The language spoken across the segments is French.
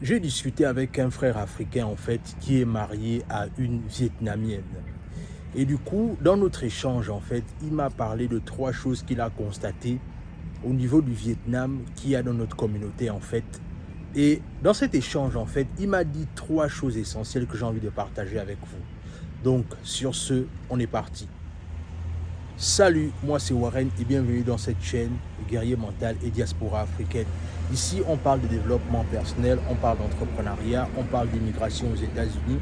J'ai discuté avec un frère africain en fait qui est marié à une Vietnamienne. Et du coup, dans notre échange en fait, il m'a parlé de trois choses qu'il a constatées au niveau du Vietnam qu'il y a dans notre communauté en fait. Et dans cet échange en fait, il m'a dit trois choses essentielles que j'ai envie de partager avec vous. Donc sur ce, on est parti. Salut, moi c'est Warren et bienvenue dans cette chaîne Guerrier Mental et Diaspora Africaine. Ici, on parle de développement personnel, on parle d'entrepreneuriat, on parle d'immigration aux États-Unis.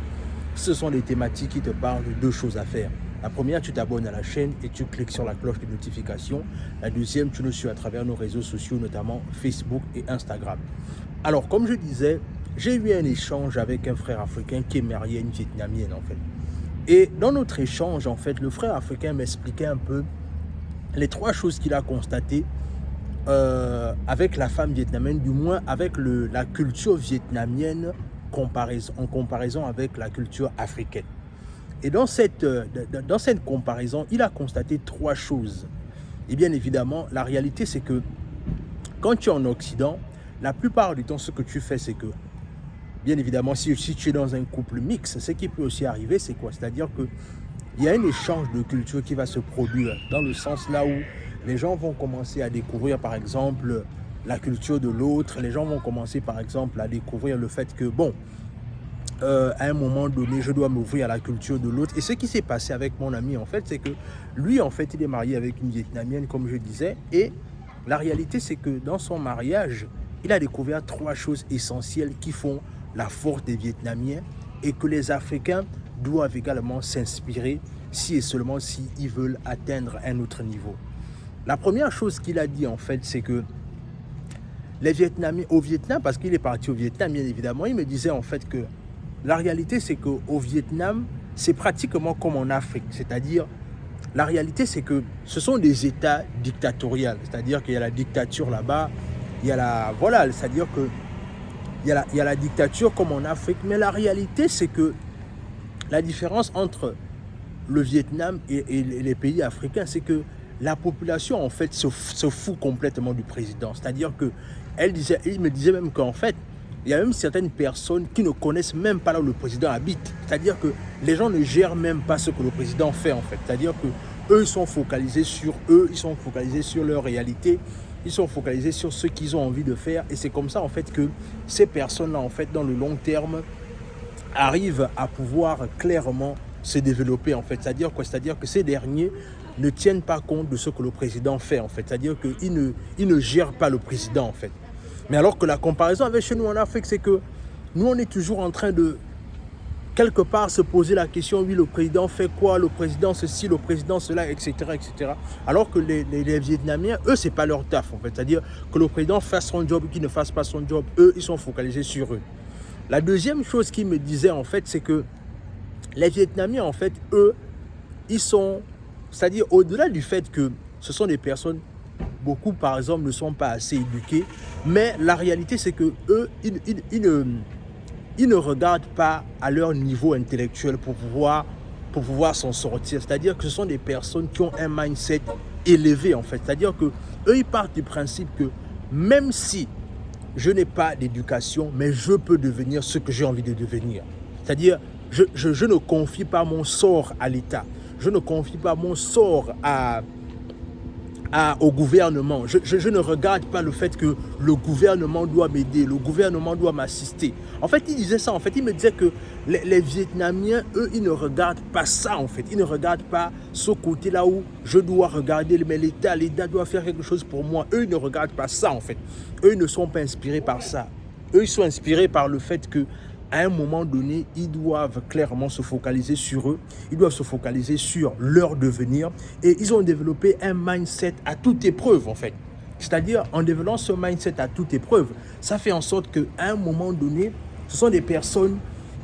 Ce sont des thématiques qui te parlent de deux choses à faire. La première, tu t'abonnes à la chaîne et tu cliques sur la cloche de notification. La deuxième, tu nous suis à travers nos réseaux sociaux, notamment Facebook et Instagram. Alors, comme je disais, j'ai eu un échange avec un frère africain qui est marié à une Vietnamienne en fait. Et dans notre échange, en fait, le frère africain m'expliquait un peu les trois choses qu'il a constatées avec la femme vietnamienne, du moins avec la culture vietnamienne en comparaison avec la culture africaine. Et dans cette comparaison, il a constaté trois choses. Et bien évidemment, la réalité, c'est que quand tu es en Occident, la plupart du temps, ce que tu fais, c'est que bien évidemment, si tu es dans un couple mixte, ce qui peut aussi arriver, c'est quoi? C'est-à-dire qu'il y a un échange de culture qui va se produire dans le sens là où les gens vont commencer à découvrir, par exemple, la culture de l'autre. Les gens vont commencer, par exemple, à découvrir le fait que, bon, à un moment donné, je dois m'ouvrir à la culture de l'autre. Et ce qui s'est passé avec mon ami, en fait, c'est que lui, en fait, il est marié avec une Vietnamienne, comme je disais. Et la réalité, c'est que dans son mariage, il a découvert trois choses essentielles qui font la force des Vietnamiens et que les Africains doivent également s'inspirer si et seulement s'ils veulent atteindre un autre niveau. La première chose qu'il a dit en fait, c'est que les Vietnamiens, au Vietnam, parce qu'il est parti au Vietnam bien évidemment, il me disait en fait que la réalité c'est qu'au Vietnam, c'est pratiquement comme en Afrique, c'est-à-dire la réalité c'est que ce sont des États dictatoriaux, c'est-à-dire qu'il y a la dictature là-bas, il y a la, voilà, c'est-à-dire que il y a la dictature comme en Afrique, mais la réalité, c'est que la différence entre le Vietnam et les pays africains, c'est que la population, en fait, se fout complètement du président. C'est-à-dire que il me disait même qu'en fait, il y a même certaines personnes qui ne connaissent même pas là où le président habite. C'est-à-dire que les gens ne gèrent même pas ce que le président fait, en fait. C'est-à-dire que eux sont focalisés sur eux, ils sont focalisés sur leur réalité. Ils sont focalisés sur ce qu'ils ont envie de faire et c'est comme ça en fait que ces personnes-là en fait dans le long terme arrivent à pouvoir clairement se développer en fait. C'est-à-dire quoi? C'est-à-dire que ces derniers ne tiennent pas compte de ce que le président fait en fait. C'est-à-dire qu'ils ne gèrent pas le président en fait. Mais alors que la comparaison avec chez nous en Afrique, c'est que nous on est toujours en train de quelque part se poser la question, oui, le président fait quoi, le président ceci, le président cela, etc. etc. Alors que les Vietnamiens, eux, c'est pas leur taf, en fait. C'est-à-dire que le président fasse son job ou qu'il ne fasse pas son job, eux, ils sont focalisés sur eux. La deuxième chose qu'il me disait, en fait, c'est que les Vietnamiens, en fait, eux, ils sont, c'est-à-dire au-delà du fait que ce sont des personnes, beaucoup, par exemple, ne sont pas assez éduqués, mais la réalité, c'est que eux, ils ne regardent pas à leur niveau intellectuel pour pouvoir s'en sortir. C'est-à-dire que ce sont des personnes qui ont un mindset élevé en fait. C'est-à-dire que eux, ils partent du principe que même si je n'ai pas d'éducation, mais je peux devenir ce que j'ai envie de devenir. C'est-à-dire, je ne confie pas mon sort à l'État. Je ne confie pas mon sort au gouvernement. Je ne regarde pas le fait que le gouvernement doit m'aider, le gouvernement doit m'assister. En fait, il disait ça. En fait, il me disait que les Vietnamiens, eux, ils ne regardent pas ça, en fait. Ils ne regardent pas ce côté-là où je dois regarder, mais l'État doit faire quelque chose pour moi. Eux, ils ne regardent pas ça, en fait. Eux, ils ne sont pas inspirés par ça. Eux, ils sont inspirés par le fait que à un moment donné, ils doivent clairement se focaliser sur eux, ils doivent se focaliser sur leur devenir et ils ont développé un mindset à toute épreuve en fait. C'est-à-dire en développant ce mindset à toute épreuve, ça fait en sorte qu'à un moment donné, ce sont des personnes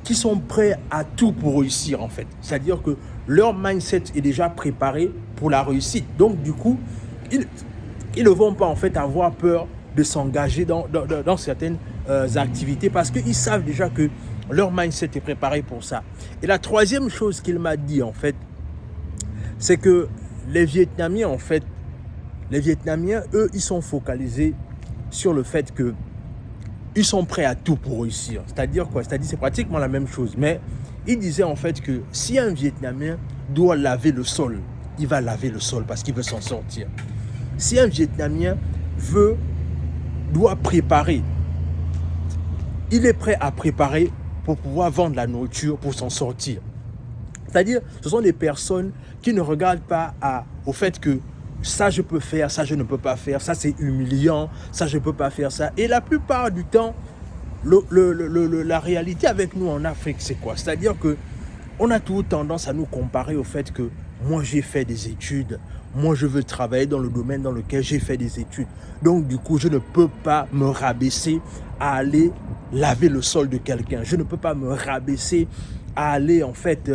qui sont prêtes à tout pour réussir en fait. C'est-à-dire que leur mindset est déjà préparé pour la réussite. Donc du coup, ils ne vont pas en fait avoir peur de s'engager dans certaines activités parce qu'ils savent déjà que leur mindset est préparé pour ça. Et la troisième chose qu'il m'a dit en fait, c'est que les Vietnamiens en fait, eux, ils sont focalisés sur le fait que ils sont prêts à tout pour réussir. C'est-à-dire quoi? C'est-à-dire c'est pratiquement la même chose. Mais il disait en fait que si un Vietnamien doit laver le sol, il va laver le sol parce qu'il veut s'en sortir. Si un Vietnamien doit préparer, il est prêt à préparer pour pouvoir vendre la nourriture, pour s'en sortir. C'est-à-dire, ce sont des personnes qui ne regardent pas au fait que ça je peux faire, ça je ne peux pas faire, ça c'est humiliant, ça je ne peux pas faire ça. Et la plupart du temps, la réalité avec nous en Afrique, c'est quoi? C'est-à-dire que on a toujours tendance à nous comparer au fait que moi j'ai fait des études, moi je veux travailler dans le domaine dans lequel j'ai fait des études. Donc du coup, je ne peux pas me rabaisser à aller laver le sol de quelqu'un. Je ne peux pas me rabaisser à aller en fait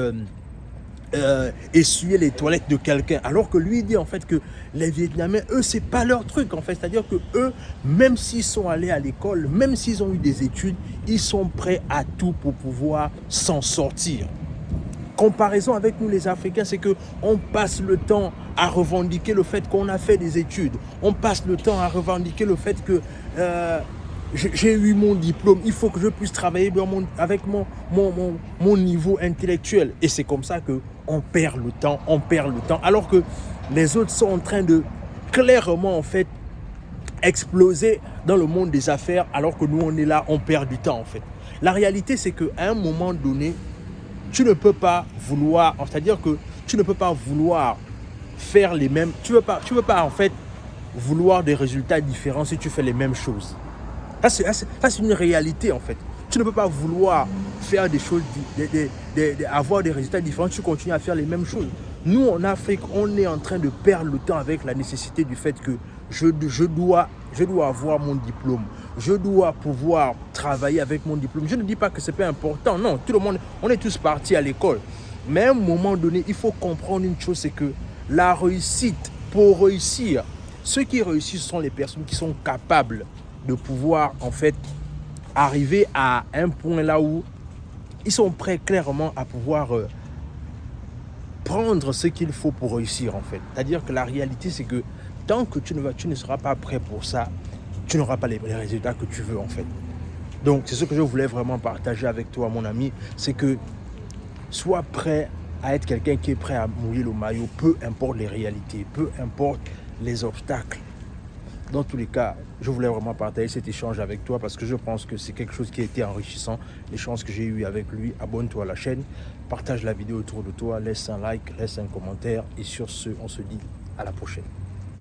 essuyer les toilettes de quelqu'un, alors que lui dit en fait que les Vietnamiens, eux, c'est pas leur truc en fait, c'est-à-dire que eux, même s'ils sont allés à l'école, même s'ils ont eu des études, ils sont prêts à tout pour pouvoir s'en sortir. Comparaison avec nous les Africains, c'est que on passe le temps à revendiquer le fait qu'on a fait des études, on passe le temps à revendiquer le fait que j'ai eu mon diplôme, il faut que je puisse travailler avec mon niveau intellectuel. Et c'est comme ça qu'on perd le temps, alors que les autres sont en train de clairement en fait exploser dans le monde des affaires, alors que nous on est là, on perd du temps en fait. La réalité c'est qu'à un moment donné, tu ne peux pas vouloir, c'est-à-dire que tu ne peux pas vouloir faire les mêmes, tu ne peux pas en fait vouloir des résultats différents si tu fais les mêmes choses. Ça, c'est une réalité en fait. Tu ne peux pas vouloir faire des choses, avoir des résultats différents, tu continues à faire les mêmes choses. Nous, en Afrique, on est en train de perdre le temps avec la nécessité du fait que je dois avoir mon diplôme. Je dois pouvoir travailler avec mon diplôme. Je ne dis pas que ce n'est pas important. Non, tout le monde, on est tous partis à l'école. Mais à un moment donné, il faut comprendre une chose, c'est que la réussite, pour réussir, ceux qui réussissent sont les personnes qui sont capables de pouvoir en fait arriver à un point là où ils sont prêts clairement à pouvoir prendre ce qu'il faut pour réussir en fait. C'est-à-dire que la réalité c'est que tant que tu ne seras pas prêt pour ça, tu n'auras pas les résultats que tu veux en fait. Donc c'est ce que je voulais vraiment partager avec toi mon ami, c'est que sois prêt à être quelqu'un qui est prêt à mouiller le maillot, peu importe les réalités, peu importe les obstacles. Dans tous les cas, je voulais vraiment partager cet échange avec toi parce que je pense que c'est quelque chose qui a été enrichissant. L'échange que j'ai eu avec lui, abonne-toi à la chaîne, partage la vidéo autour de toi, laisse un like, laisse un commentaire et sur ce, on se dit à la prochaine.